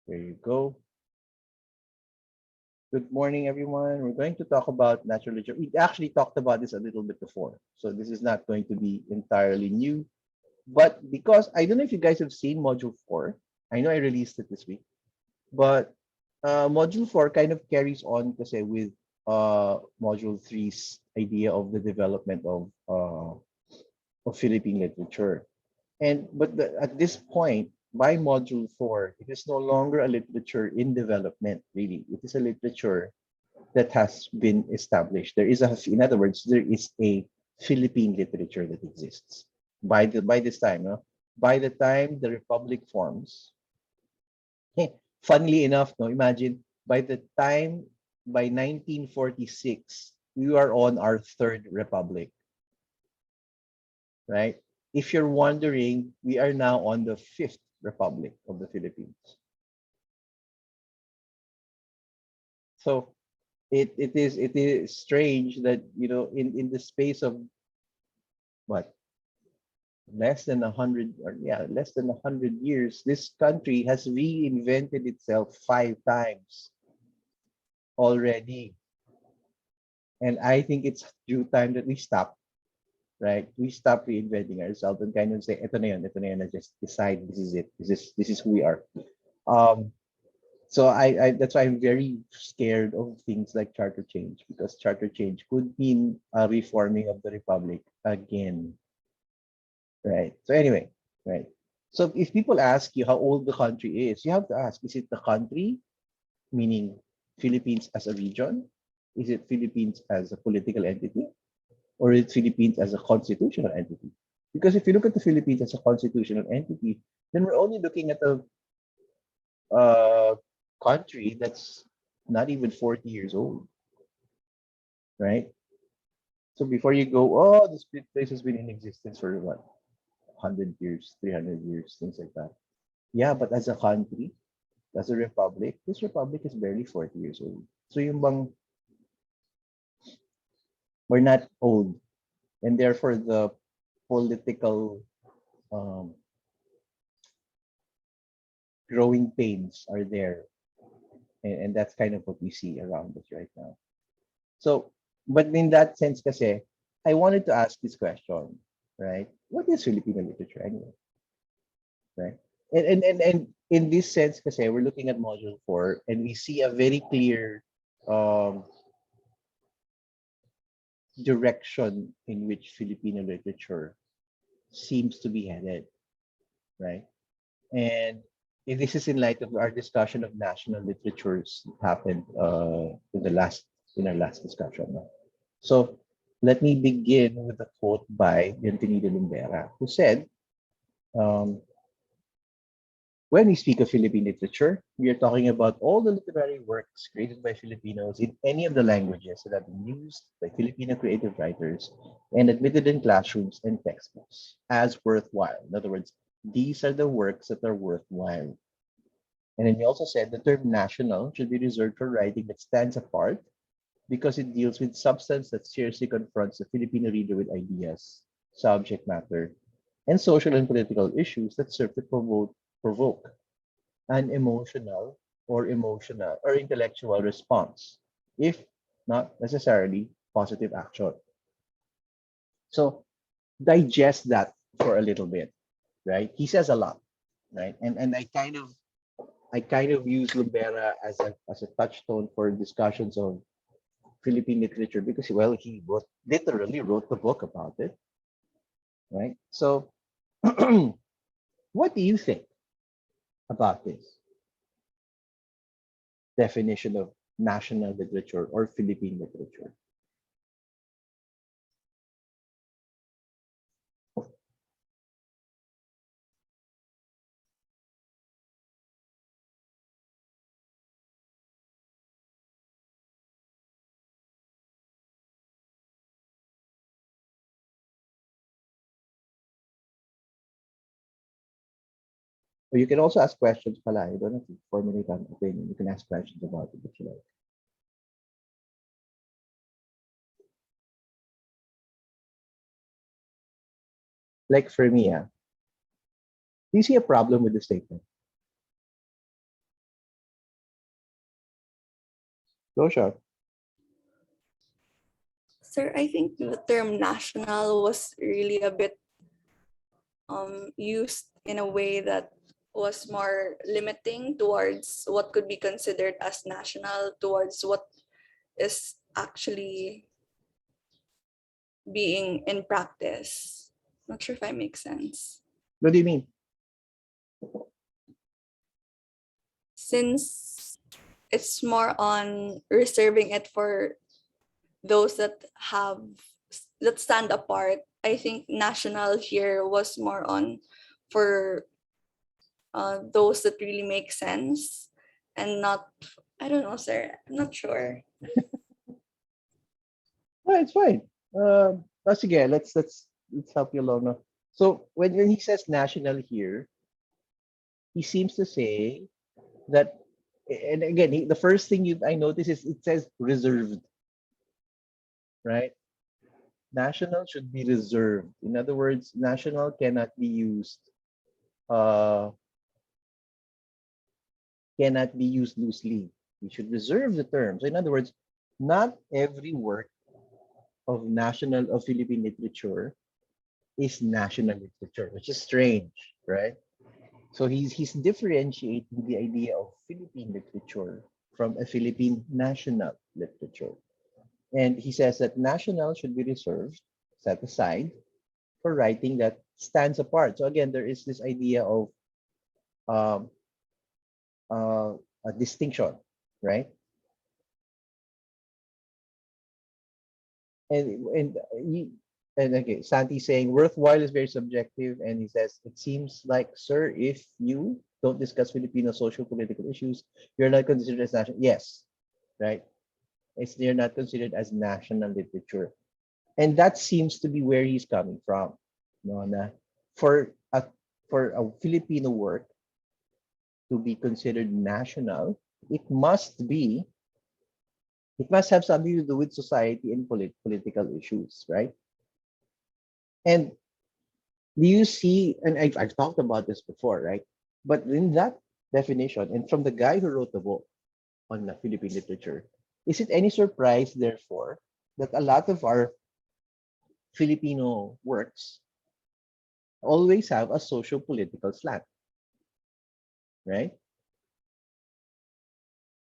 There you go. Good morning, everyone. We're going to talk about natural literature. We actually talked about this a little bit before, so this is not going to be entirely new. But because I don't know if you guys have seen Module 4, I know I released it this week, but Module 4 kind of carries on kasi with Module three's idea of the development of Philippine literature. At this point, by module 4, it is no longer a literature in development, really. It is a literature that has been established. In other words, there is a Philippine literature that exists. By this time, no? By the time the Republic forms, funnily enough, no, imagine by 1946, we are on our third republic, right? If you're wondering, we are now on the fifth republic of the Philippines. So it is strange that in the space of what less than 100 years, this country has reinvented itself 5 times already, and I think it's due time that we stop. Right? We stop reinventing ourselves and kind of say, ito na yun, and just decide this is it. This is who we are. Um, so that's why I'm very scared of things like charter change, because charter change could mean a reforming of the republic again. Right. So anyway, right. So if people ask you how old the country is, you have to ask, is it the country, meaning Philippines as a region? Is it Philippines as a political entity? Or is Philippines as a constitutional entity? Because if you look at the Philippines as a constitutional entity, then we're only looking at a country that's not even 40 years old, right? So before you go, oh, this place has been in existence for what, 100 years, 300 years, things like that. Yeah, but as a country, as a republic, this republic is barely 40 years old. So yung bang, we're not old, and therefore the political um, growing pains are there, and that's kind of what we see around us right now. So, but in that sense, kasi, I wanted to ask this question, right? What is Filipino literature anyway, right? And in this sense, kasi, we're looking at module 4, and we see a very clear um, direction in which Filipino literature seems to be headed, right? And this is in light of our discussion of national literatures that happened in our last discussion. No? So let me begin with a quote by Bienvenido Lumbera, who said, um, when we speak of Philippine literature, we are talking about all the literary works created by Filipinos in any of the languages that have been used by Filipino creative writers and admitted in classrooms and textbooks as worthwhile. In other words, these are the works that are worthwhile. And then he also said the term national should be reserved for writing that stands apart because it deals with substance that seriously confronts the Filipino reader with ideas, subject matter, and social and political issues that serve to provoke an emotional or intellectual response, if not necessarily positive action. So digest that for a little bit, right? He says a lot, right? And I kind of use Lumbera as a touchstone for discussions of Philippine literature because, well, he literally wrote the book about it, right? So what do you think about this definition of national literature or Philippine literature? Or you can also ask questions, pala. You don't have to formulate an opinion. You can ask questions about it if you like. Like for me, do you see a problem with the statement? Go, Sean. Sir, I think the term national was really a bit used in a way that was more limiting towards what could be considered as national towards what is actually being in practice. Not sure if I make sense. What do you mean? Since it's more on reserving it for those that stand apart, I think national here was more on for those that really make sense and not, I don't know, sir. I'm not sure. Well, it's fine. That's again. Let's help you along now. So when he says national here, he seems to say that, and again, the first thing I notice is it says reserved, right? National should be reserved. In other words, national cannot be used, uh, loosely. We should reserve the term. So in other words, not every work of Philippine literature is national literature, which is strange, right? So he's differentiating the idea of Philippine literature from a Philippine national literature. And he says that national should be reserved, set aside for writing that stands apart. So again, there is this idea of um, a distinction, right? And he, and okay, Santi saying worthwhile is very subjective, and he says it seems like, sir, if you don't discuss Filipino social political issues, you're not considered as national. Yes, right. They're not considered as national literature, and that seems to be where he's coming from. No, na for a Filipino work to be considered national, it must be it must have something to do with society and political issues, right? And do you see, and I've talked about this before, right? But in that definition, and from the guy who wrote the book on the Philippine literature, is it any surprise, therefore, that a lot of our Filipino works always have a social political slant, right?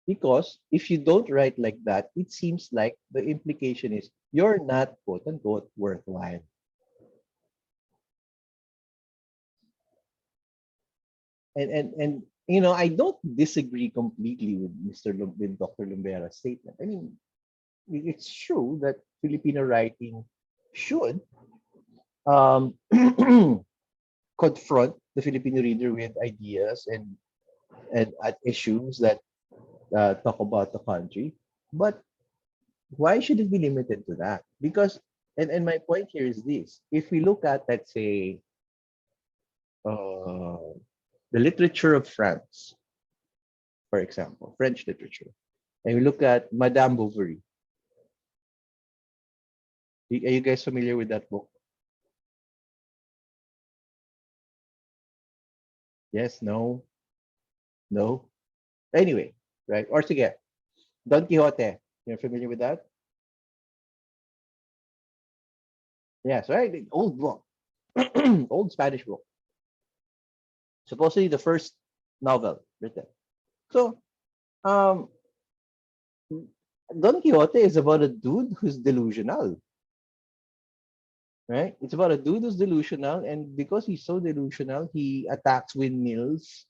Because if you don't write like that, it seems like the implication is you're not quote unquote worthwhile. And you know, I don't disagree completely with with Dr. Lumbera's statement. I mean, it's true that Filipino writing should um, confront the Filipino reader with ideas and at issues that talk about the country. But why should it be limited to that? Because and my point here is this: if we look at, let's say, uh, the literature of France, for example, French literature, and we look at Madame Bovary. Are you guys familiar with that book? Yes, no, no. Anyway, right? Or sige, Don Quixote. You're familiar with that? Yes, right? The old book, old Spanish book. Supposedly the first novel written. So, um, Don Quixote is about a dude who's delusional, right? It's about a dude who's delusional, and because he's so delusional, he attacks windmills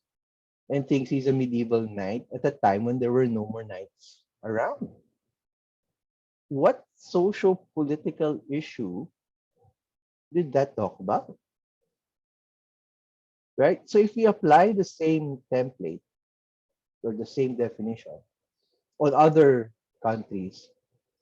and thinks he's a medieval knight at a time when there were no more knights around. What social political issue did that talk about? Right? So if we apply the same template or the same definition on other countries,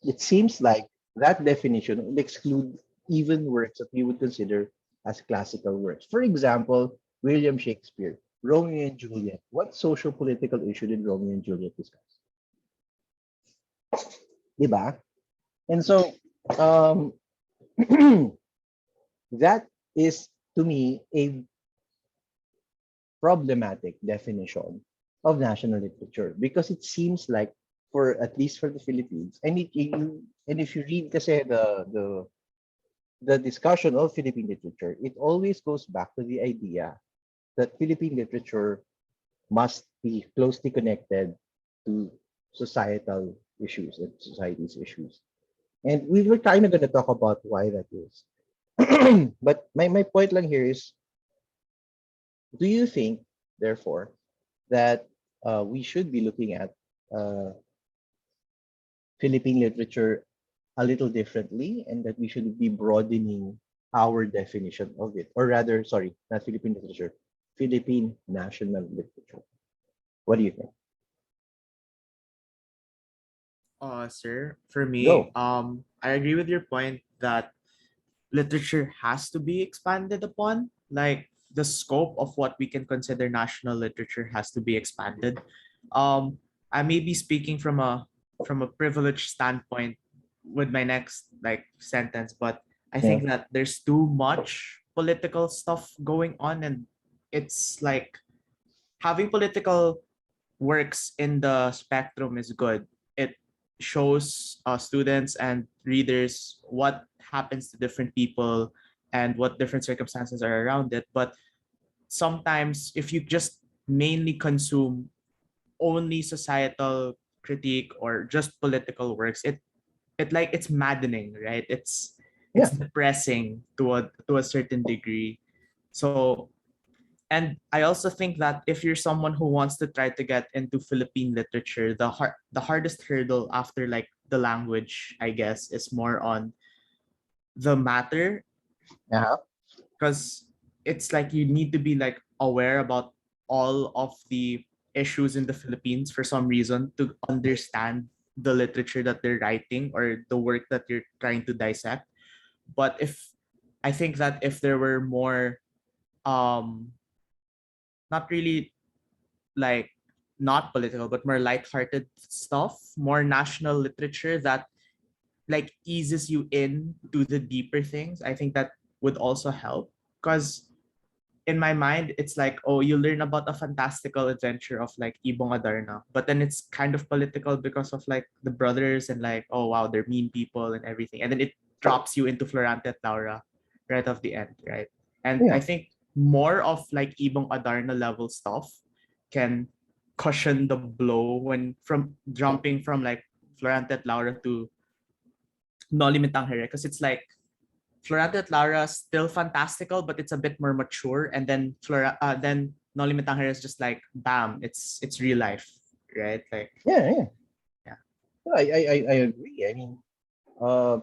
it seems like that definition will exclude even works that we would consider as classical works. For example, William Shakespeare, Romeo and Juliet. What social political issue did Romeo and Juliet discuss? Diba? And so that is to me a problematic definition of national literature because it seems like for at least for the Philippines. And if you read kasi the discussion of Philippine literature, it always goes back to the idea that Philippine literature must be closely connected to societal issues and society's issues. And we were kind of going to talk about why that is. But my point lang here is, do you think, therefore, that we should be looking at uh, Philippine literature a little differently and that we should be broadening our definition of it? Or rather, sorry, not Philippine literature, Philippine national literature. What do you think? Sir, for me, Go. I agree with your point that literature has to be expanded upon. Like the scope of what we can consider national literature has to be expanded. Um, I may be speaking from a privileged standpoint with my next like sentence, but I Yeah. think that there's too much political stuff going on, and it's like having political works in the spectrum is good. It shows students and readers what happens to different people and what different circumstances are around it. But sometimes, if you just mainly consume only societal critique or just political works, it's maddening, right? It's Yeah. depressing to a certain degree. So, and I also think that if you're someone who wants to try to get into Philippine literature, the hardest hurdle after like the language, I guess, is more on the matter, Uh-huh. because it's like you need to be like aware about all of the issues in the Philippines for some reason to understand the literature that they're writing or the work that you're trying to dissect. But if I think that if there were more um not really like not political but more lighthearted stuff, more national literature that like eases you in to the deeper things, I think that would also help. Because in my mind, it's like, oh, you learn about a fantastical adventure of like Ibong Adarna, but then it's kind of political because of like the brothers and like, oh wow, they're mean people and everything. And then it drops you into Florante at Laura right off the end, right? And I Yeah. think more of like Ibong Adarna level stuff can cushion the blow when from jumping from like Florante at Laura to Noli Me Tangere, because it's like Florante at Laura still fantastical, but it's a bit more mature. And then then Noli Me Tangere is just like bam, it's real life, right? Like Yeah. Yeah. yeah, I agree. I mean, uh,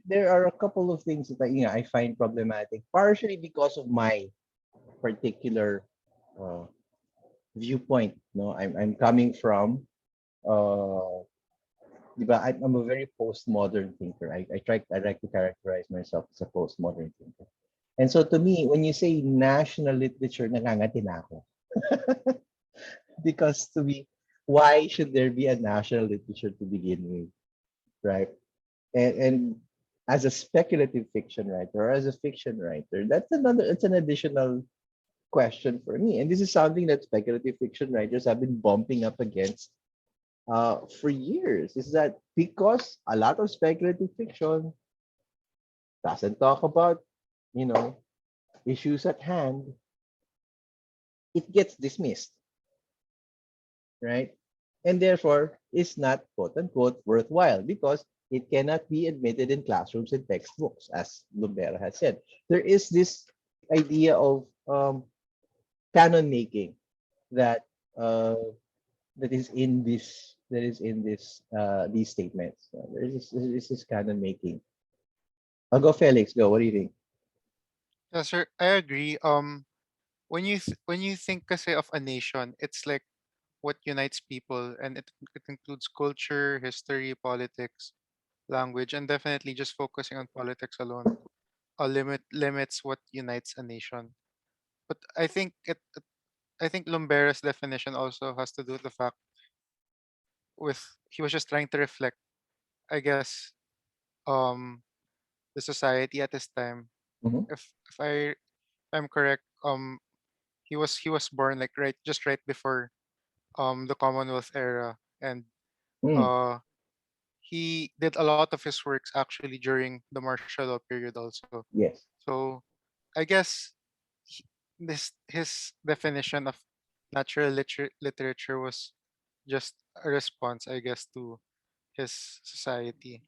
there are a couple of things that I find problematic, partially because of my particular uh, viewpoint. No, I'm coming from diba, I'm a very postmodern thinker. I like to characterize myself as a postmodern thinker. And so to me, when you say national literature, nangangati na ako. Because to me, why should there be a national literature to begin with, right? And as a speculative fiction writer or as a fiction writer, it's an additional question for me. And this is something that speculative fiction writers have been bumping up against for years. Is that because a lot of speculative fiction doesn't talk about, you know, issues at hand, it gets dismissed, right? And therefore is not quote unquote worthwhile because it cannot be admitted in classrooms and textbooks, as Lumbera has said. There is this idea of canon making that uh, that is in this these statements. There is this canon making. I'll go Felix. Go. What do you think? Yeah, sir, I agree. When you think kasi of a nation, it's like what unites people, and it includes culture, history, politics, language, and definitely just focusing on politics alone limits what unites a nation. But I think Lumbera's definition also has to do with the fact with he was just trying to reflect, I guess, um the society at this time. Mhm. If I'm correct, he was born like right just right before the Commonwealth era, and Mm, Uh, he did a lot of his works actually during the martial law period also. yes. So I guess he- this his definition of natural literature was just a response, I guess, to his society.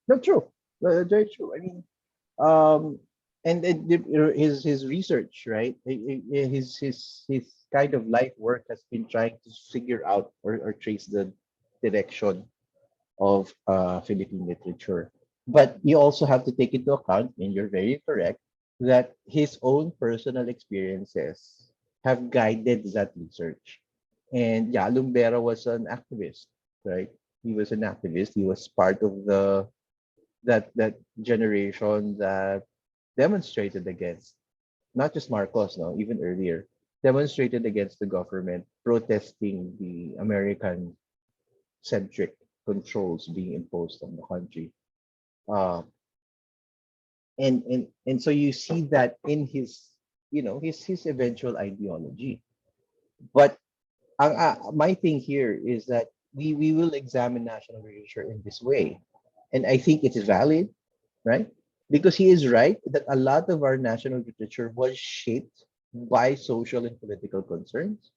Not true. Very true. I mean, um, his research, right? His kind of life work has been trying to figure out or trace the direction of Philippine literature. But you also have to take into account, and you're very correct, that his own personal experiences have guided that research. And yeah, Lumbera was an activist, right? He was an activist. He was part of that generation that demonstrated against not just Marcos, no, even earlier, demonstrated against the government, protesting the American centric controls being imposed on the country. Uh, and so you see that in his, his eventual ideology. But my thing here is that we will examine national literature in this way, and I think it is valid, right? Because he is right that a lot of our national literature was shaped by social and political concerns.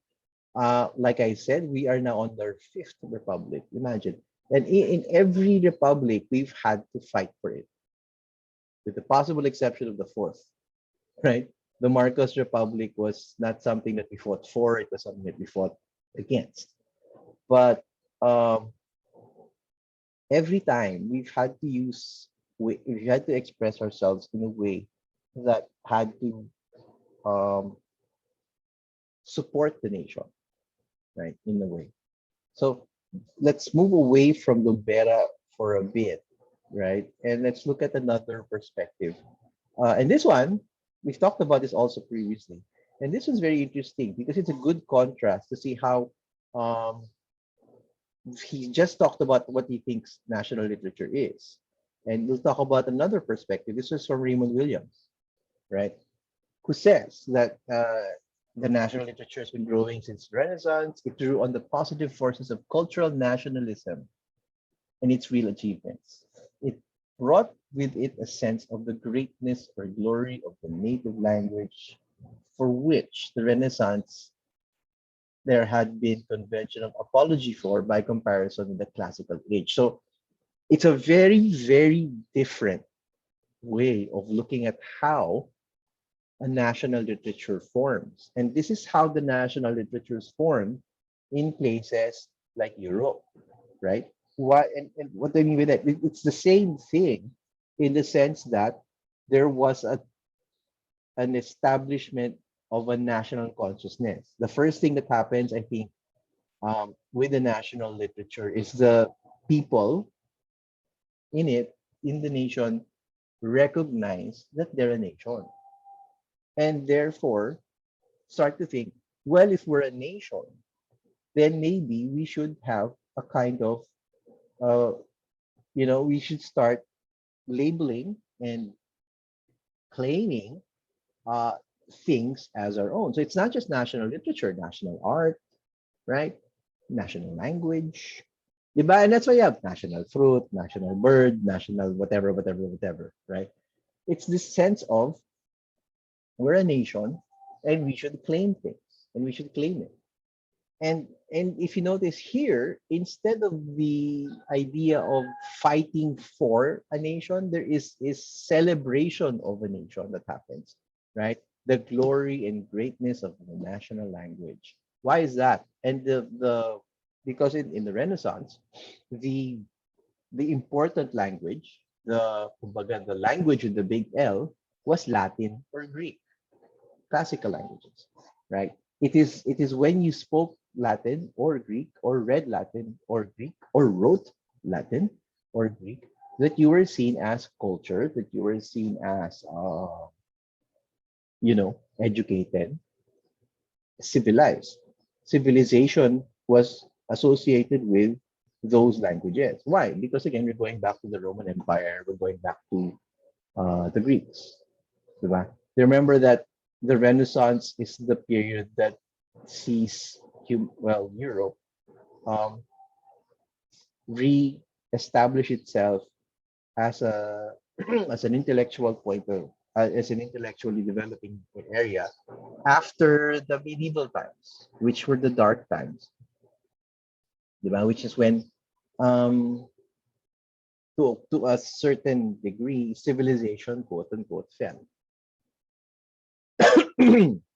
Like I said, we are now on our fifth republic. Imagine, and in every republic, we've had to fight for it, with the possible exception of the fourth, right? The Marcos Republic was not something that we fought for; it was something that we fought against. But um, every time we've had to express ourselves in a way that had to um, support the nation, right? In a way. So let's move away from Lumbera for a bit, right? And let's look at another perspective. And this one, we've talked about this also previously. And this one's very interesting because it's a good contrast to see how um, he just talked about what he thinks national literature is. And we'll talk about another perspective. This is from Raymond Williams, right? Who says that the national literature has been growing since the Renaissance. It drew on the positive forces of cultural nationalism and its real achievements. It brought with it a sense of the greatness or glory of the native language for which the Renaissance there had been conventional apology for by comparison with the classical age. So it's a very, very different way of looking at how a national literature forms. And this is how the national literatures form in places like Europe, right? And what I mean with that, it's the same thing in the sense that there was an establishment of a national consciousness. The first thing that happens, I think, with the national literature is the people in it, in the nation, recognize that they're a nation. And therefore, start to think, well, if we're a nation, then maybe we should have a kind of, uh, we should start labeling and claiming uh, things as our own. So it's not just national literature, national art, right? National language. Diba? And that's why you have national fruit, national bird, national whatever, whatever, whatever, right? It's this sense of we're a nation and we should claim things and we should claim it. And if you notice here, instead of the idea of fighting for a nation, there is celebration of a nation that happens, right? The glory and greatness of the national language. Why is that? And the because in the Renaissance, the the important language, the language with the big L was Latin or Greek, classical languages, right? It is when you spoke Latin or Greek or read Latin or Greek or wrote Latin or Greek that you were seen as cultured, that you were seen as educated, civilized. Civilization was associated with those languages. Why? Because again, we're going back to the Roman Empire, we're going back to the Greeks. Diba? Remember that the Renaissance is the period that sees Europe um, re-establish itself as a as an intellectual point of as an intellectually developing area after the medieval times, which were the dark times, diba? Which is when um, to a certain degree civilization quote unquote fell.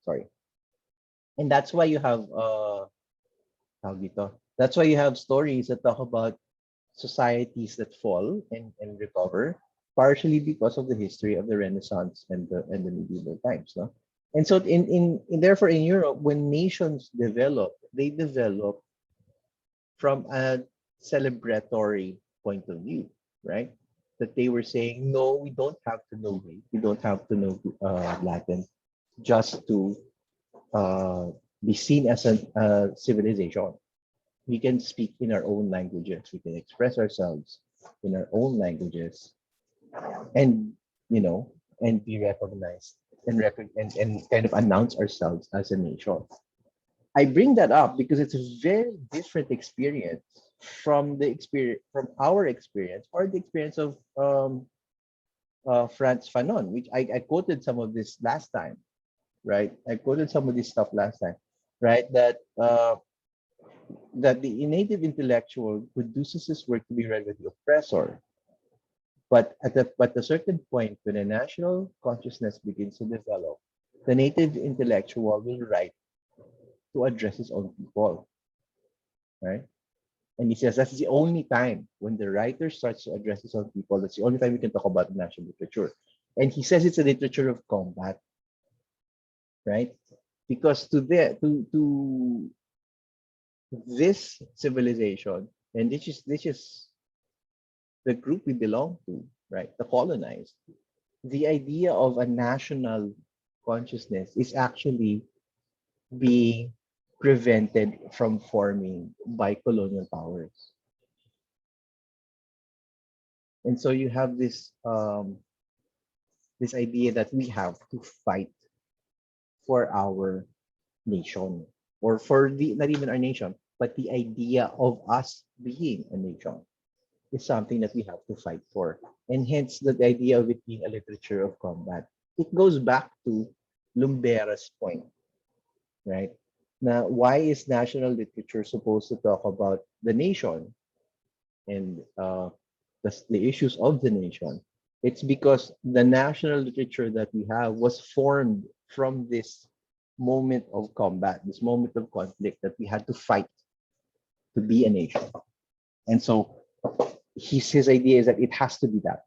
Sorry. And that's why you have tawag dito. That's why you have stories that talk about societies that fall and recover, partially because of the history of the Renaissance and the medieval times, no? And so therefore in Europe, when nations develop, they develop from a celebratory point of view, right? That they were saying, no, we don't have to know Greek, we don't have to know Latin, just to uh, be seen as a civilization. We can speak in our own languages. We can express ourselves in our own languages, and you know, and be recognized and kind of announce ourselves as a nation. I bring that up because it's a very different experience from our experience or the experience of Franz Fanon, which I quoted some of this last time, right? I quoted some of this stuff last time, right? That the native intellectual produces his work to be read by the oppressor. But a certain point, when a national consciousness begins to develop, the native intellectual will write to address his own people, right? And he says that's the only time when the writer starts to address his own people. That's the only time we can talk about national literature. And he says it's a literature of combat, right? Because to this civilization, and this is the group we belong to, right? The colonized. The idea of a national consciousness is actually being prevented from forming by colonial powers. And so you have this idea that we have to fight for our nation, or for the not even our nation, but the idea of us being a nation is something that we have to fight for. And hence the idea of it being a literature of combat. It goes back to Lumbera's point, right? Now, why is national literature supposed to talk about the nation and the issues of the nation? It's because the national literature that we have was formed from this moment of combat, this moment of conflict that we had to fight to be a nation. And so his idea is that it has to be that,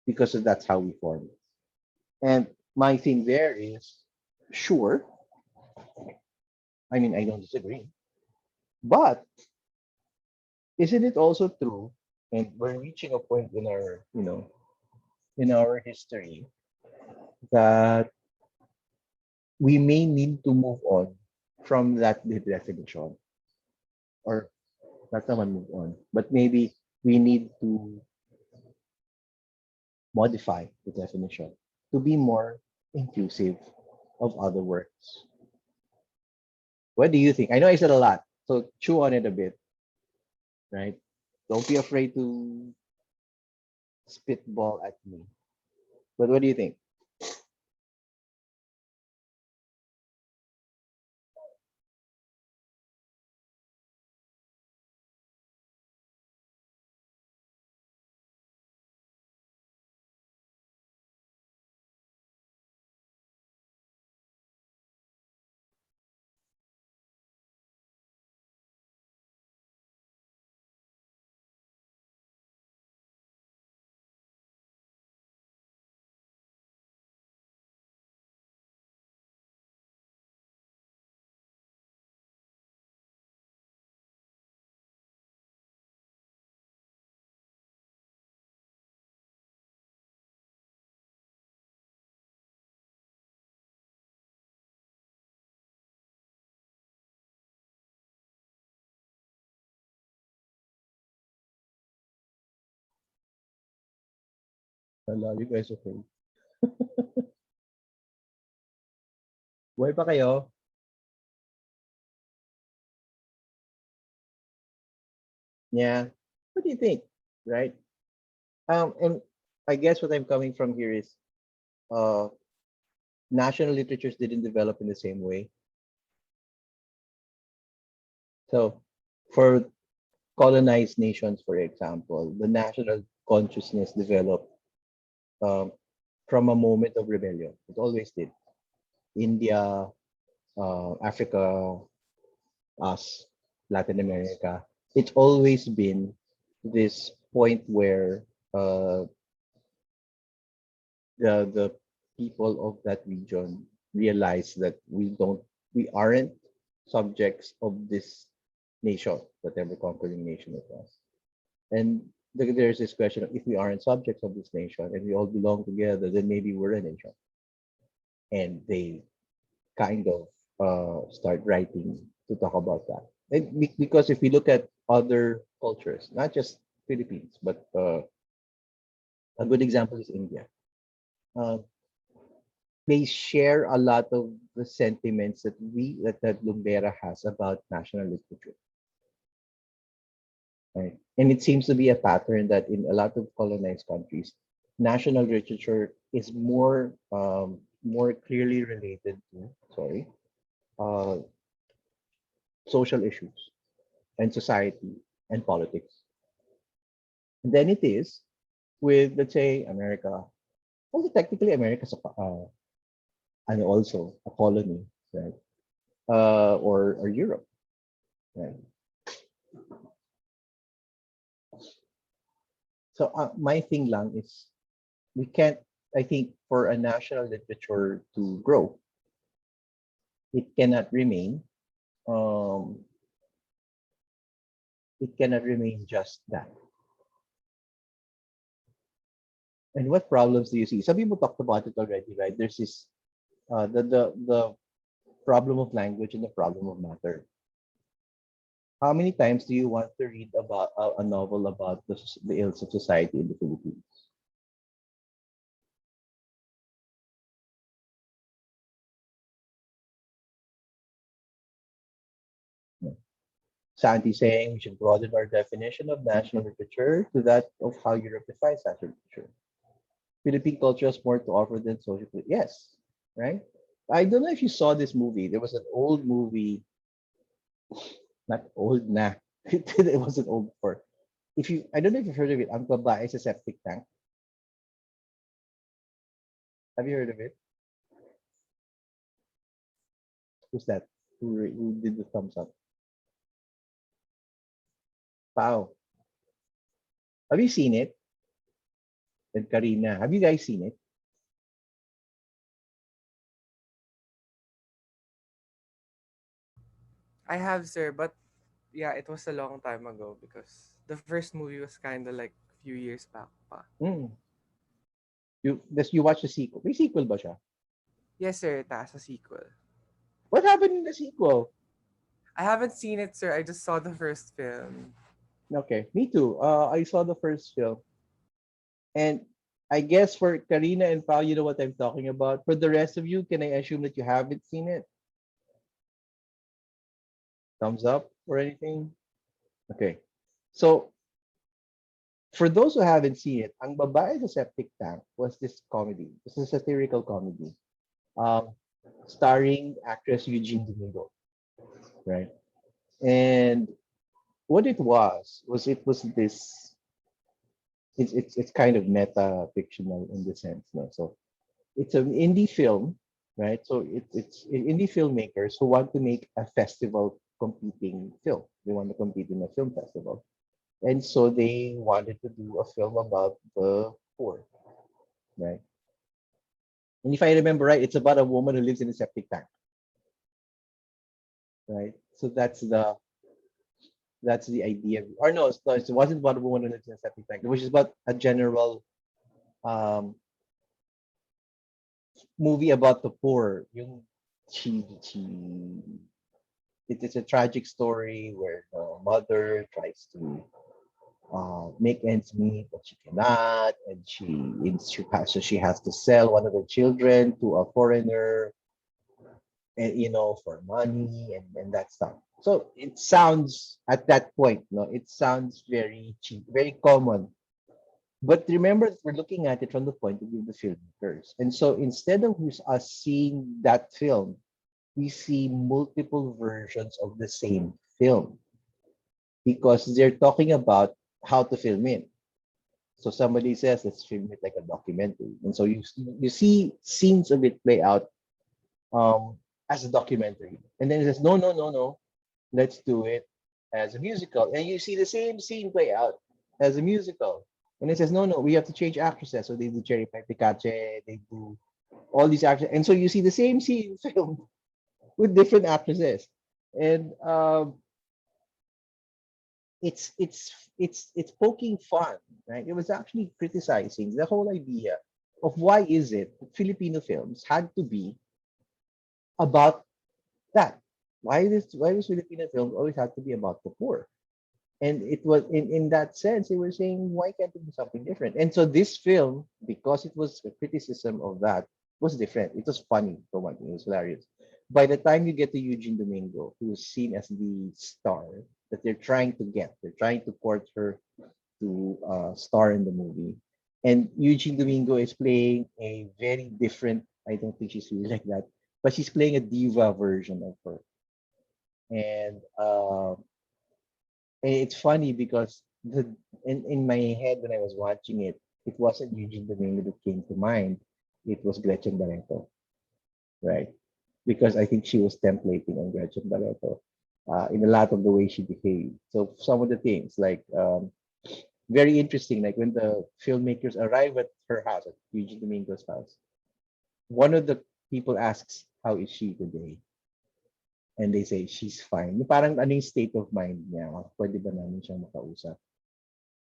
because that's how we form it. And my thing there is, sure, I mean, I don't disagree, but isn't it also true, and we're reaching a point in our, in our history, that we may need to move on from that definition, or not someone move on, but maybe we need to modify the definition to be more inclusive of other works. What do you think? I know I said a lot, so chew on it a bit, right? Don't be afraid to spitball at me. But what do you think? Hello, you guys okay? Buhay pa kayo? Yeah. What do you think? Right? And I guess what I'm coming from here is uh, national literatures didn't develop in the same way. So for colonized nations, for example, the national consciousness developed um, from a moment of rebellion. It always did. India, Africa, us, Latin America. It's always been this point where the people of that region realize that we aren't subjects of this nation, whatever conquering nation it was. And there's this question of if we aren't subjects of this nation and we all belong together, then maybe we're a nation. And they kind of start writing to talk about that. Because if we look at other cultures, not just Philippines, but a good example is India. Uh, they share a lot of the sentiments that Lumbera has about national literature. Right? And it seems to be a pattern that in a lot of colonized countries, national literature is more clearly related to uh, social issues and society and politics than it is with, let's say, America. Although technically America's and also a colony, right? Or Europe, right? So my thing lang is we can't. I think for a national literature to grow, it cannot remain. Um, it cannot remain just that. And what problems do you see? Some people talked about it already, right? There's this the problem of language and the problem of matter. How many times do you want to read about a novel about the ills of society in the Philippines? No. Santi saying we should broaden our definition of national literature to that of how Europe defines national literature. Philippine culture has more to offer than social. Yes, right? I don't know if you saw this movie. There was an old movie, not old na. It wasn't old before. If you, I don't know if you've heard of it. Ang Babae sa Septic Tank. Have you heard of it? Who's that? Who did the thumbs up? Pao. Have you seen it? And Karina, have you guys seen it? I have, sir, but yeah, it was a long time ago because the first movie was kind of like few years back pa. Mm. You watch the sequel. May sequel ba siya? Yes, sir, it has a sequel. What happened in the sequel? I haven't seen it, sir. I just saw the first film. Okay, me too. I saw the first film. And I guess for Karina and Pao, you know what I'm talking about. For the rest of you, can I assume that you haven't seen it? Thumbs up or anything? Okay. So for those who haven't seen it, Ang Babae sa Septic Tank was this comedy. This is a satirical comedy. Um, starring actress Eugene Domingo, right? And what it was it was this it's kind of meta fictional in the sense, no? So it's an indie film, right? So it's indie filmmakers who want to make a festival competing film. They want to compete in a film festival. And so they wanted to do a film about the poor, right? And if I remember right, it's about a woman who lives in a septic tank, right? So that's the idea. Or no, it wasn't about a woman who lives in a septic tank. It was just about a general um, movie about the poor. Yung she it's a tragic story where the mother tries to make ends meet, but she cannot, and she has to sell one of her children to a foreigner, and for money and that stuff. So it sounds at that point, no, it sounds very cheap, very common. But remember, that we're looking at it from the point of view of the filmmakers. And so instead of us seeing that film, we see multiple versions of the same film because they're talking about how to film it. So somebody says, let's film it like a documentary. And so you see scenes of it play out as a documentary. And then it says, no, no, no, no, let's do it as a musical. And you see the same scene play out as a musical. And it says, no, no, we have to change actresses. So they do Cherry Pie Picache, they do all these actors. And so you see the same scene filmed with different actresses. And it's poking fun, right? It was actually criticizing the whole idea of why is it that Filipino films had to be about that. Why does Filipino films always have to be about the poor? And it was in that sense, they were saying, why can't it be something different? And so this film, because it was a criticism of that, was different. It was funny for one thing, it was hilarious. By the time you get to Eugene Domingo, who is seen as the star that they're trying to court her to star in the movie. And Eugene Domingo is playing a very different, I don't think she's really like that, but she's playing a diva version of her. And and it's funny because in my head when I was watching it, it wasn't Eugene Domingo that came to mind. It was Gretchen Barreto, right? Because I think she was templating on Gretchen Barreto in a lot of the way she behaved. So some of the things like very interesting, like when the filmmakers arrive at her house, at Eugene Domingo's house, one of the people asks, "How is she today?" And they say, "She's fine." Yung parang ano yung state of mind niya, pwede ba namin siyang makausap?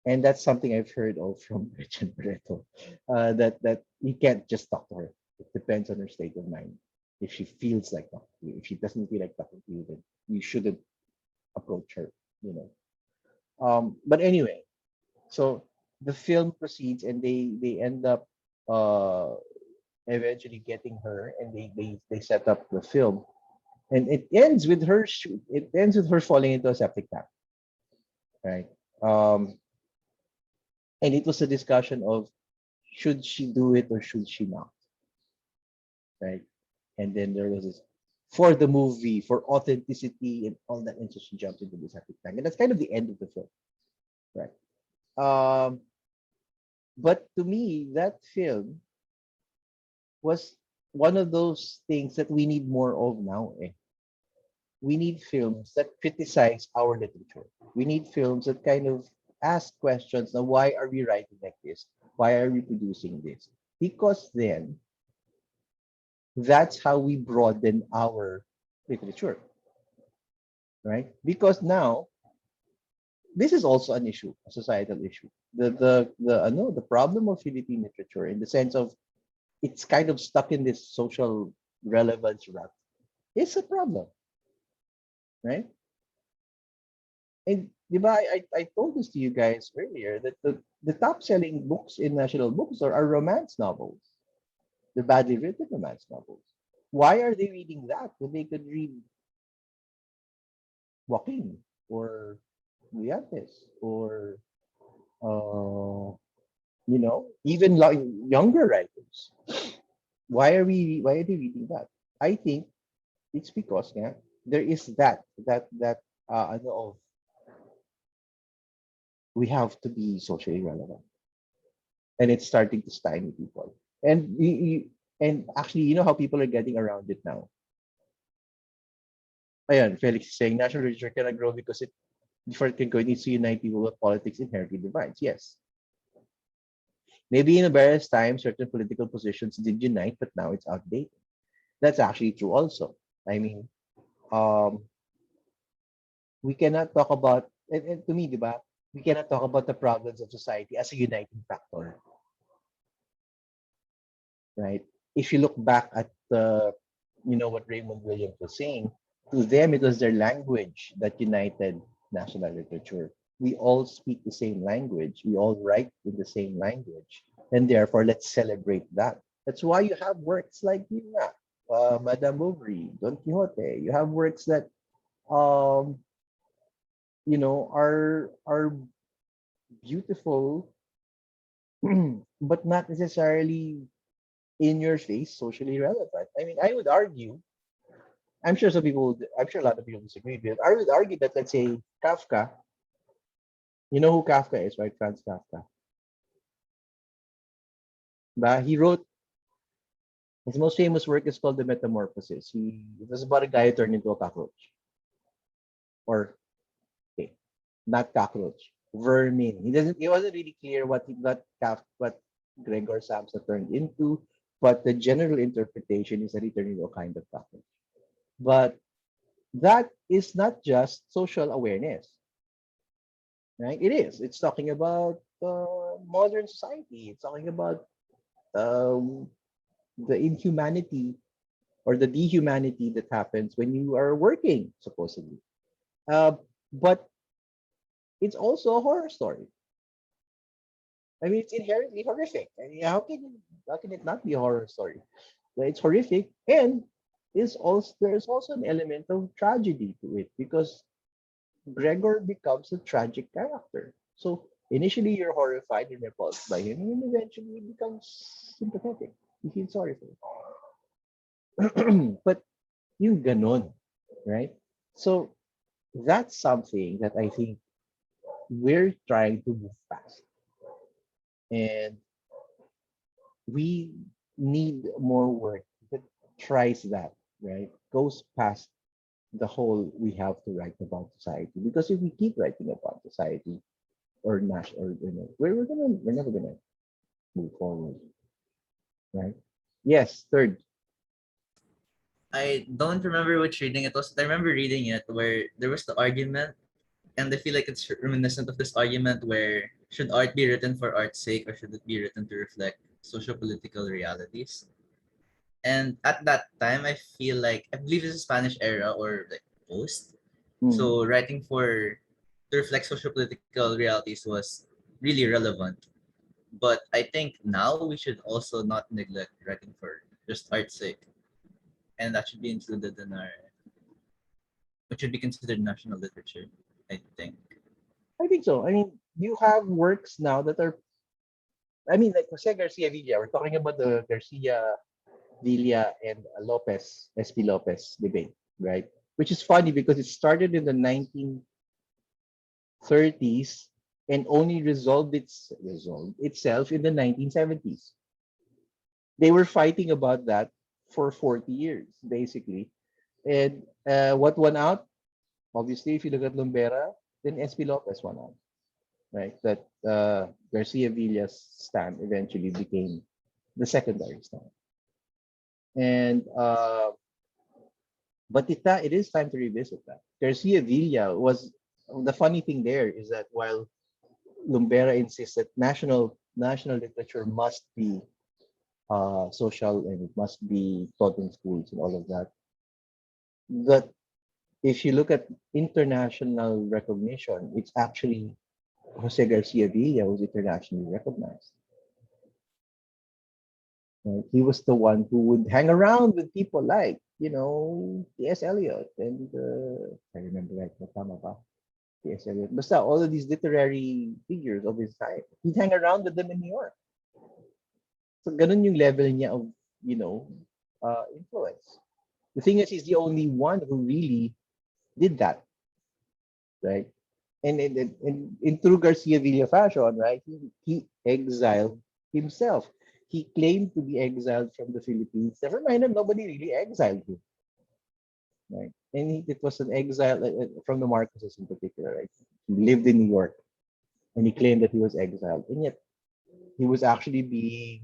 And that's something I've heard of from Gretchen Barreto, that you can't just talk to her. It depends on her state of mind. If she feels like talking to you, if she doesn't feel like talking to you, then you shouldn't approach her, you know. But anyway, so the film proceeds and they end up uh eventually getting her and they set up the film and it ends with her falling into a septic tank, right? Um and it was a discussion of should she do it or should she not, right? And then there was this for the movie, for authenticity and all that, and so she jumps into the septic tank, and that's kind of the end of the film, right? Um, but to me, that film was one of those things that we need more of now. Eh? We need films that criticize our literature. We need films that kind of ask questions. Now, why are we writing like this? Why are we producing this? Because then that's how we broaden our literature, right? Because now this is also an issue, a societal issue. The problem of Philippine literature in the sense of it's kind of stuck in this social relevance rut. It's a problem, right? And di ba, I told this to you guys earlier that the top selling books in national bookstore are romance novels. The badly written romance novels. Why are they reading that when they could read Joaquin or Leantes or even younger writers? Why are they reading that? I think it's because there is that ano of we have to be socially relevant, and it's starting to stymie people. And and actually, you know how people are getting around it now. Ayan, Felix is saying national literature cannot grow because before it can go, it needs to unite people with politics inherently divides. Yes. Maybe in a various times, certain political positions did unite, but now it's outdated. That's actually true also. I mean, um, we cannot talk about, and to me, diba, we cannot talk about the problems of society as a uniting factor, right? If you look back at what Raymond Williams was saying, to them it was their language that united national literature. We all speak the same language. We all write in the same language, and therefore let's celebrate that. That's why you have works like Madame Bovary, Don Quixote. You have works that um, are beautiful, but not necessarily in your face socially relevant. I mean, I would argue, I'm sure a lot of people disagree with it. I would argue that, let's say, Kafka, you know who Kafka is, right? Franz Kafka. But he wrote his most famous work is called The Metamorphosis. It was about a guy who turned into a cockroach. Or, okay, not cockroach, vermin. He wasn't really clear what Gregor Samsa turned into, but the general interpretation is that he turned into a kind of cockroach. But that is not just social awareness, right? It is. It's talking about modern society. It's talking about um, the inhumanity or the dehumanity that happens when you are working, supposedly. Uh, but it's also a horror story. I mean, it's inherently horrific. I mean, how can it not be a horror story? Well, it's horrific, and there's also an element of tragedy to it because Gregor becomes a tragic character. So initially you're horrified and repulsed by him, and then eventually he becomes sympathetic. You feel sorry for him. But yung ganon, right? So that's something that I think we're trying to move past. And we need more work that tries that, right? Goes past the whole we have to write about society. Because if we keep writing about society or national, or we're never gonna move forward, right? Yes, third. I don't remember which reading it was. I remember reading it where there was the argument, and I feel like it's reminiscent of this argument where should art be written for art's sake or should it be written to reflect socio-political realities? And at that time, I feel like I believe it's a Spanish era or like post. Mm. So writing for to reflect socio-political realities was really relevant. But I think now we should also not neglect writing for just art's sake, and that should be included in our which should be considered national literature, I think. I think so. I mean, you have works now that are, I mean, like Jose Garcia Villa. We're talking about the Garcia Villa and Lopez, SP Lopez debate, right? Which is funny because it started in the 1930s and only resolved itself in the 1970s. They were fighting about that for 40 years, basically. And what won out? Obviously, if you look at Lumbera, then SP Lopez won out, right? That Garcia Villa's stand eventually became the secondary stand. And but it is time to revisit that. Garcia Villa was the funny thing there is that while Lumbera insists that national literature must be social and it must be taught in schools and all of that, that if you look at international recognition, it's actually Jose Garcia Villa was internationally recognized. Right? He was the one who would hang around with people like, T.S. Eliot and I remember right, tama ba? T.S. Eliot. Basta all of these literary figures of his time. He'd hang around with them in New York. So ganun yung level niya of, influence. The thing is, he's the only one who really did that, right? And in true Garcia Villa fashion, right? He exiled himself. He claimed to be exiled from the Philippines. Never mind, nobody really exiled him, right? And it was an exile from the Marcoses in particular, right? He lived in New York, and he claimed that he was exiled, and yet he was actually being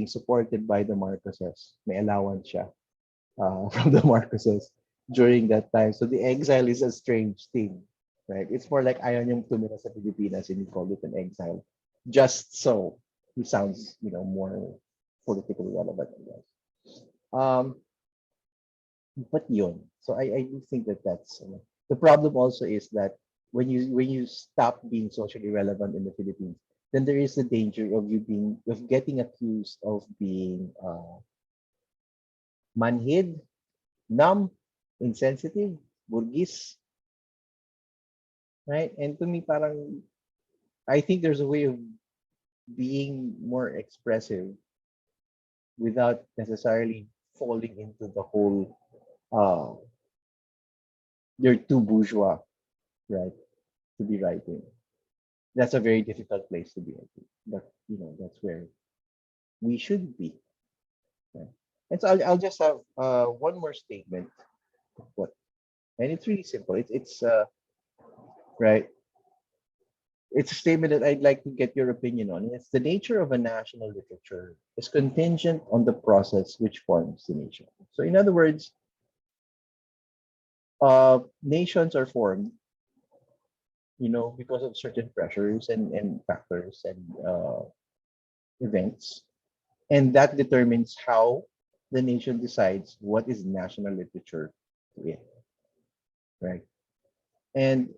supported by the Marcoses. May allowance siya from the Marcoses during that time. So the exile is a strange thing, right? It's more like ayaw niyang tumira sa Pilipinas and he called it an exile. Just so he sounds, more politically relevant, I guess. But yun. So I do think that that's the problem also is that when you stop being socially relevant in the Philippines, then there is the danger of getting accused of being manhid, numb, insensitive, burgis, right? And to me, parang, I think there's a way of being more expressive without necessarily falling into the whole, uh, you're too bourgeois, right, to be writing. That's a very difficult place to be, I think. But, that's where we should be. Right? And so I'll just have one more statement. What? And it's really simple. It's right. It's a statement that I'd like to get your opinion on. It's the nature of a national literature is contingent on the process which forms the nation. So, in other words, nations are formed, because of certain pressures and factors and events, and that determines how the nation decides what is national literature to it, right? And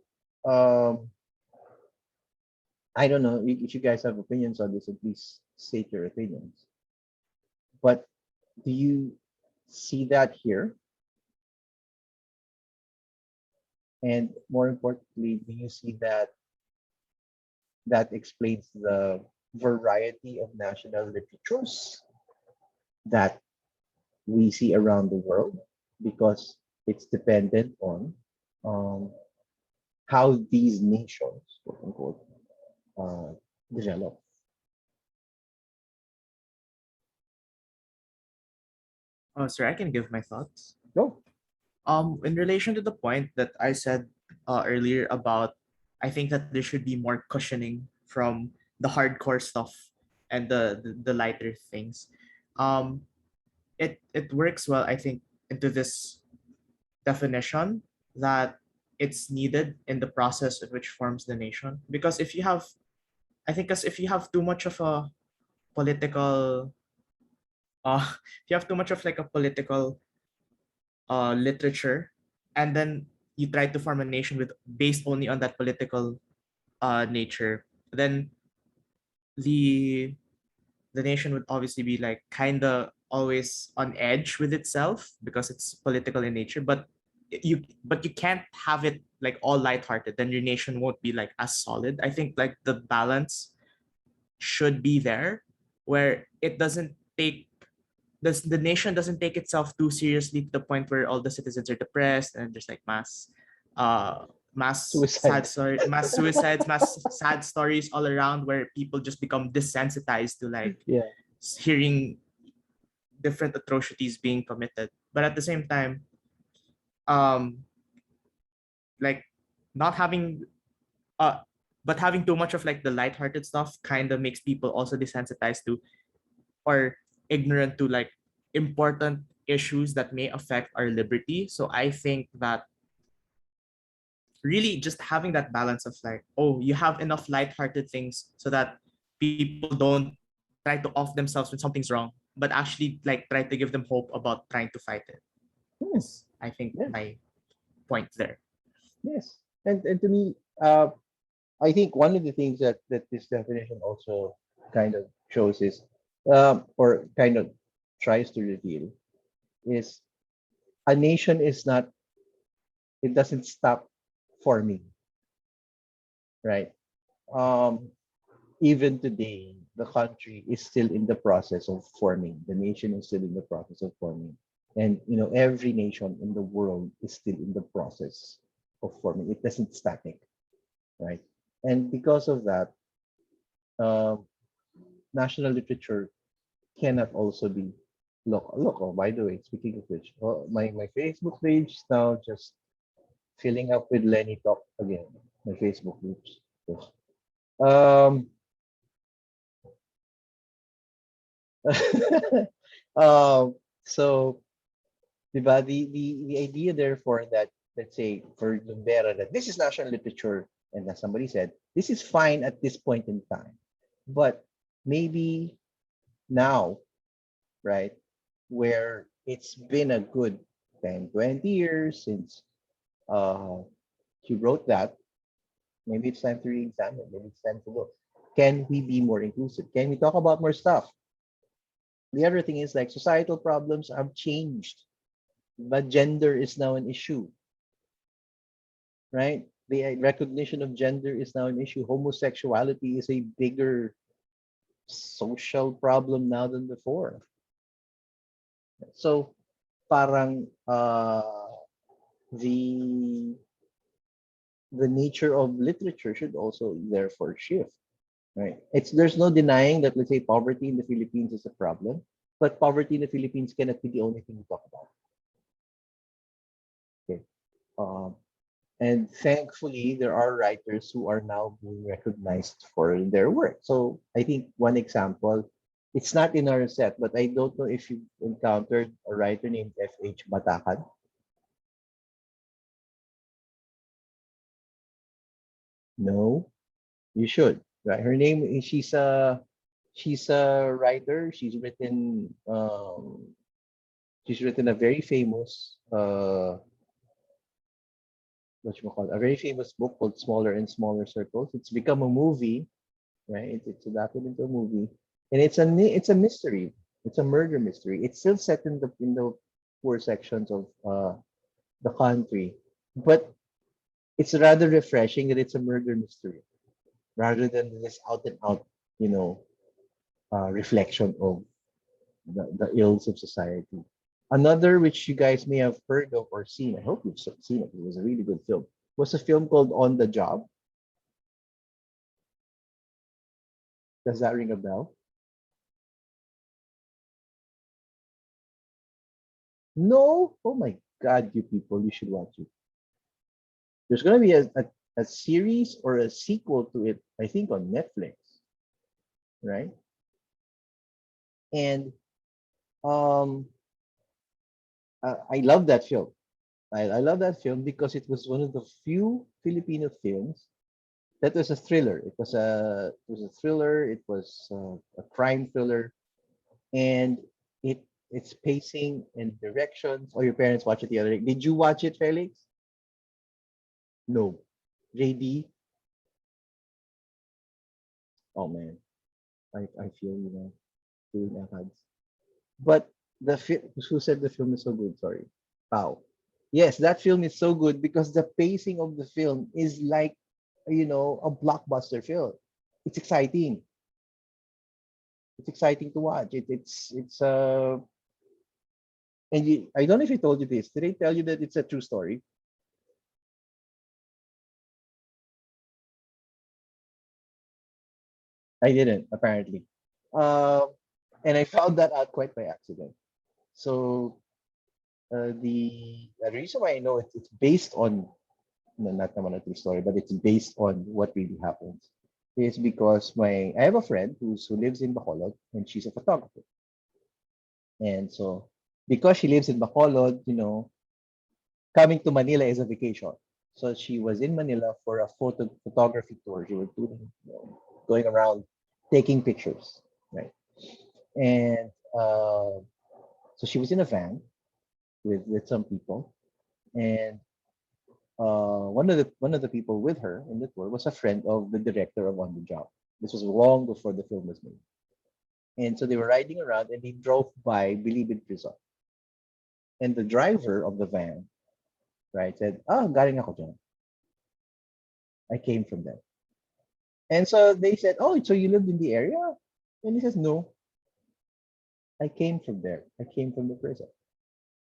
um, I don't know if you guys have opinions on this, at least state your opinions. But do you see that here? And more importantly, do you see that explains the variety of national literatures that we see around the world, because it's dependent on um, how these nations, quote unquote, uh, develop? Oh, sir, I can give my thoughts. Go. In relation to the point that I said earlier about, I think that there should be more cushioning from the hardcore stuff and the lighter things. Um, it works well, I think, into this definition that it's needed in the process of which forms the nation. Because if you have, I think, as if you have too much of a political, if you have too much of like a political literature, and then you try to form a nation with based only on that political nature, then the the nation would obviously be like kind of always on edge with itself because it's political in nature. But you can't have it like all lighthearted. Then your nation won't be like as solid. I think like the balance should be there, where it doesn't take the nation doesn't take itself too seriously to the point where all the citizens are depressed and there's like uh Suicide. mass suicides, mass sad stories all around, where people just become desensitized to like Yeah. hearing different atrocities being committed. But at the same time, um like not having uh but having too much of like the lighthearted stuff kind of makes people also desensitized to or ignorant to like important issues that may affect our liberty. So I think that really just having that balance of like, oh, you have enough lighthearted things so that people don't try to off themselves when something's wrong, but actually like try to give them hope about trying to fight it. Yes. I think Yeah. my point there. Yes. And to me, I think one of the things that this definition also kind of shows is, or kind of tries to reveal, is a nation is not, it doesn't stop forming, right? Um, Even today, the country is still in the process of forming. The nation is still in the process of forming. And every nation in the world is still in the process of forming. It doesn't static, right? And because of that, um, national literature cannot also be look. Oh, by the way, speaking of which, my Facebook page is now just filling up with Lenny talk again. My Facebook groups. Yes. Um, so, diba, the idea therefore that, let's say for Lumbera, that this is national literature, and that somebody said this is fine at this point in time, but maybe now, right, where it's been a good 10, 20 years since he wrote that, maybe it's time to re-examine, maybe it's time to look, can we be more inclusive, can we talk about more stuff? The other thing is, like, societal problems have changed. but gender is now an issue, right? The recognition of gender is now an issue. Homosexuality is a bigger social problem now than before. So parang the nature of literature should also therefore shift, right? There's no denying that, let's say, poverty in the Philippines is a problem, but poverty in the Philippines cannot be the only thing we talk about. Okay. And thankfully, there are writers who are now being recognized for their work. So I think one example, it's not in our set, but I don't know if you encountered a writer named F.H. Batakan. No, you should. Right. Her name is she's a writer. She's written a very famous a very famous book called Smaller and Smaller Circles. It's become a movie, right? It's adapted into a movie, and it's a mystery. It's a murder mystery. It's still set in the poor sections of the country, but it's rather refreshing that it's a murder mystery rather than this out and out, you know, reflection of the ills of society. Another which you guys may have heard of or seen, I hope you've seen it. It was a really good film. Was a film called On the Job. Does that ring a bell? No? Oh my God, you people, you should watch it. There's going to be a series or a sequel to it, I think, on Netflix, right? And um, I love that film. I love that film because it was one of the few Filipino films that was a thriller. It was a thriller. It was a crime thriller, and its pacing and directions. Oh, your parents watched it the other day. Did you watch it, Felix? No. JD. Oh man, I feel you know doing ads. But who said the film is so good? Sorry, Pau. Yes, that film is so good because the pacing of the film is like, a blockbuster film. It's exciting. It's exciting to watch. It's and I don't know if I told you this. Did I tell you that it's a true story? I didn't apparently, um, and I found that out quite by accident. So the reason why I know it's based on, no, not naman a true story, but it's based on what really happens. Is because I have a friend who lives in Bacolod and she's a photographer. And so because she lives in Bacolod, coming to Manila is a vacation. So she was in Manila for a photography tour. She was going around taking pictures, right? And so she was in a van with some people, and one of the people with her in the tour was a friend of the director of On the Job. This was long before the film was made, and so they were riding around and they drove by Bilibid Prison, and the driver of the van, right, said, "Ah, galing ako dyan. I came from there." And so they said, "Oh, so you lived in the area?" And he says, "No, I came from there. I came from the prison."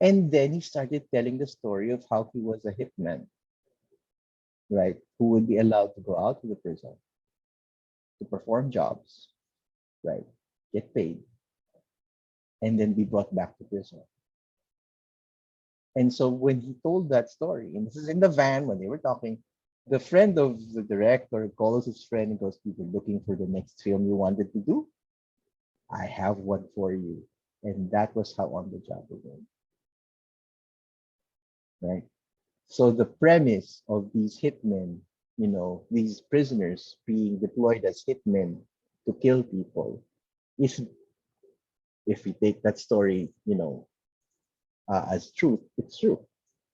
And then he started telling the story of how he was a hitman, right, who would be allowed to go out to the prison to perform jobs, right, get paid, and then be brought back to prison. And so when he told that story, and this is in the van when they were talking, the friend of the director calls his friend and goes, "You were looking for the next film you wanted to do? I have one for you." And that was how On the Job began, right? So the premise of these hitmen, these prisoners being deployed as hitmen to kill people is, if we take that story, as truth, it's true,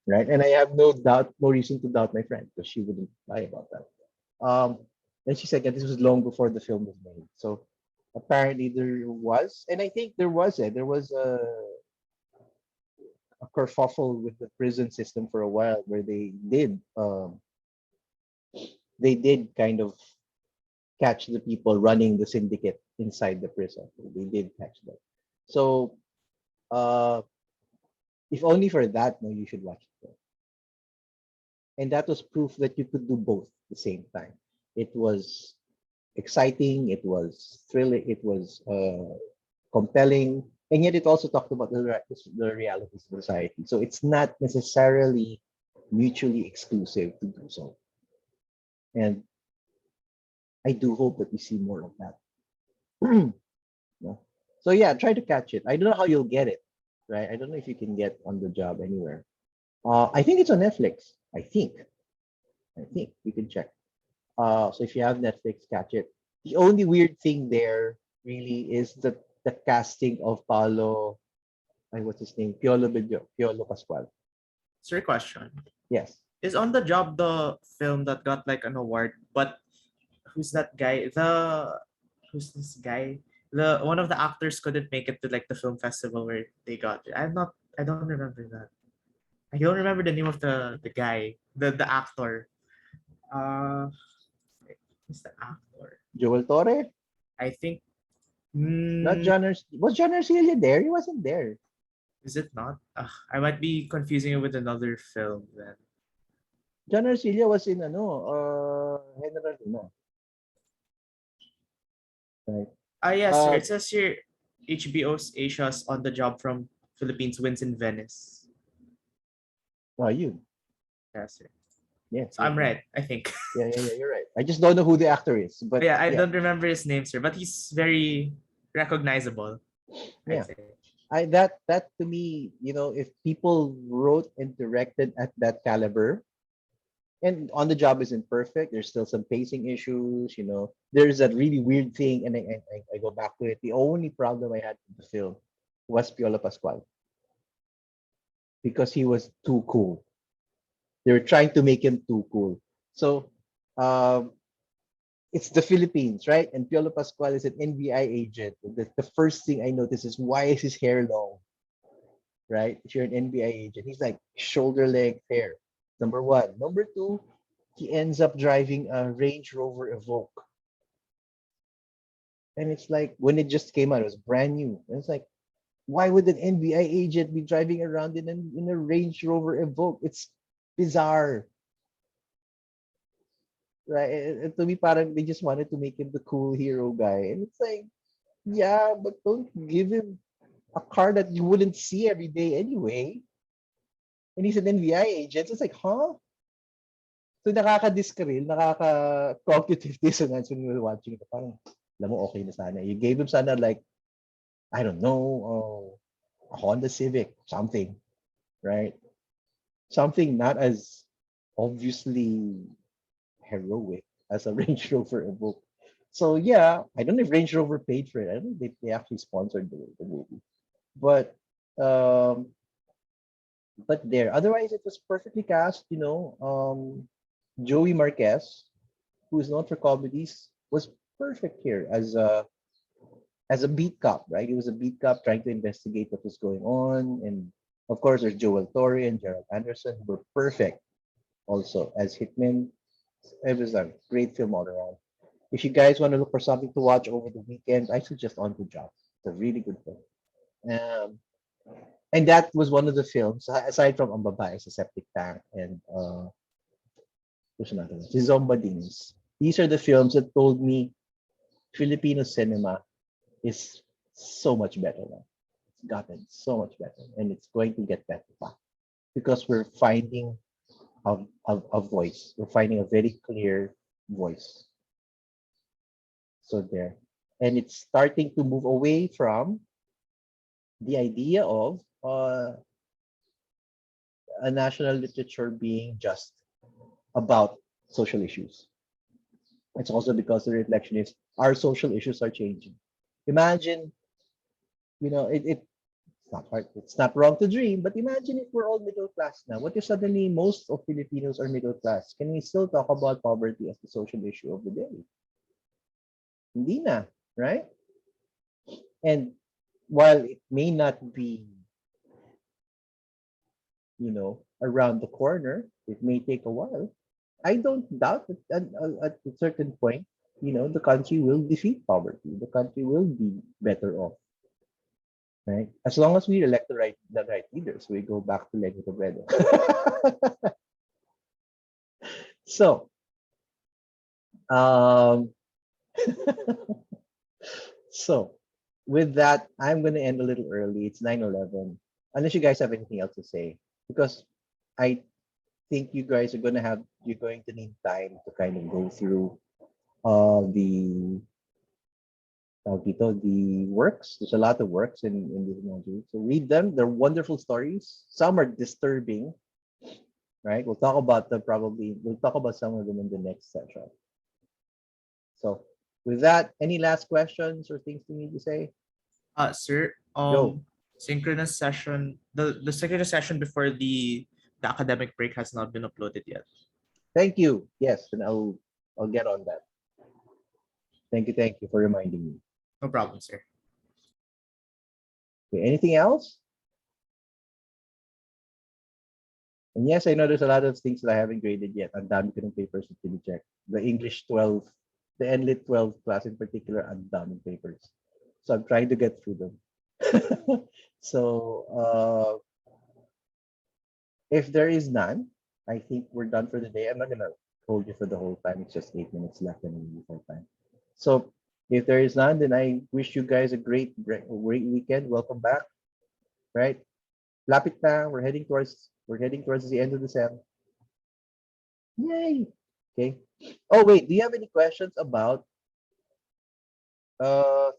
right? And I have no reason to doubt my friend because she wouldn't lie about that. And she said that this was long before the film was made. So apparently there was, and I think there was a a kerfuffle with the prison system for a while, where they did kind of catch the people running the syndicate inside the prison. They did catch them. So uh, if only for that, no, you should watch it. And that was proof that you could do both at the same time. It was exciting, it was thrilling, it was compelling, and yet it also talked about the realities of society. So it's not necessarily mutually exclusive to do so. And I do hope that we see more of that. No? So yeah, try to catch it. I don't know how you'll get it, right? I don't know if you can get On the Job anywhere. I think it's on Netflix. I think you can check. So if you have Netflix, catch it. The only weird thing there really is the casting of Paolo. What's his name? Piolo Pascual. Sir, question. Yes. Is On the Job the film that got like an award? But who's that guy? Who's this guy? The one of the actors couldn't make it to like the film festival where they got it. I don't remember that. I don't remember the name of the guy, the actor. Uh who's the actor? Joel Torre? I think Not mm, John Was John Arcilla there? He wasn't there. is it not? I might be confusing it with another film then. John Arcilla was in General Luna. Right. Yes, sir. Uh, It says here HBO's Asia's On the Job from Philippines wins in Venice. you. Yes, sir. Yes. So I'm right, I think. Yeah, you're right. I just don't know who the actor is, but Yeah, I don't remember his name, sir, but he's very recognizable. Yeah. I'd say. That to me, if people wrote and directed at that caliber, and On the Job isn't perfect. There's still some pacing issues. There's that really weird thing, and I go back to it. The only problem I had with the film was Piolo Pascual because he was too cool. They were trying to make him too cool. So um, it's the Philippines, right? And Piolo Pascual is an NBI agent. The first thing I notice is, why is his hair long? Right? If you're an NBI agent, he's like shoulder length hair. Number one. Number two, he ends up driving a Range Rover Evoque. And it's like, when it just came out, it was brand new. And it's like, why would an NBI agent be driving around in a Range Rover Evoque? It's bizarre. Right? And to me, parang they just wanted to make him the cool hero guy. And it's like, yeah, but don't give him a car that you wouldn't see every day anyway. And he's an NBI agent. It's like, huh? So nakaka-discrill, nakaka-cognitive dissonance when you're watching it. Parang, alam mo, okay na sana. You gave him sana like, I don't know, a Honda Civic, something, right? Something not as obviously heroic as a Range Rover Evoque. So yeah, I don't know if Range Rover paid for it. I don't know if they actually sponsored the movie. But there. Otherwise, it was perfectly cast. Joey Marquez, who is known for comedies, was perfect here as a beat cop. Right, he was a beat cop trying to investigate what was going on, and of course, there's Joel Torre and Gerald Anderson, who were perfect also as hitmen. It was a great film all around. If you guys want to look for something to watch over the weekend, I suggest On the Job. It's a really good film. Um, and that was one of the films, aside from Ang Babae sa Septic Tank and what's another one? Si Zombadings. These are the films that told me Filipino cinema is so much better now. It's gotten so much better, and it's going to get better because we're finding a voice. We're finding a very clear voice. So there. And it's starting to move away from the idea of a national literature being just about social issues. It's also because the reflection is our social issues are changing. Imagine, it's not hard, it's not wrong to dream, but imagine if we're all middle class now. What if suddenly most of Filipinos are middle class? Can we still talk about poverty as the social issue of the day? Hindi na, right? And while it may not be around the corner. It may take a while. I don't doubt that at a certain point, the country will defeat poverty. The country will be better off, right? As long as we elect the right leaders, we go back to Lenny Robredo. So, um, so with that, I'm going to end a little early. It's 9:11. Unless you guys have anything else to say, because I think you're going to need time to kind of go through the the works. There's a lot of works in this module. So read them. They're wonderful stories. Some are disturbing, right? We'll talk about some of them in the next session. So with that, any last questions or things you need to say? Sir, Go. synchronous session, the synchronous session before the academic break has not been uploaded yet. Thank you. Yes, and I'll get on that. Thank you for reminding me. No problem, sir. Okay, anything else? And yes, I know there's a lot of things that I haven't graded yet. Ang dami ko ng papers to be checked. The English 12, the NLIT 12 class in particular, ang daming papers. So I'm trying to get through them. So if there is none, I think we're done for the day. I'm not gonna hold you for the whole time. It's just 8 minutes left and we have time. So if there is none, then I wish you guys a great weekend. Welcome back. Right? Lapit na. We're heading towards the end of the sem. Yay! Okay. Oh wait, do you have any questions about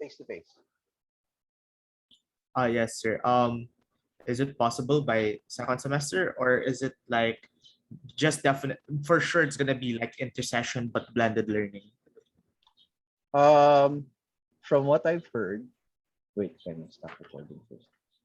face to face? Yes, sir. Is it possible by second semester, or is it like just definite for sure it's gonna be like intersession but blended learning? From what I've heard, wait, can I stop recording first?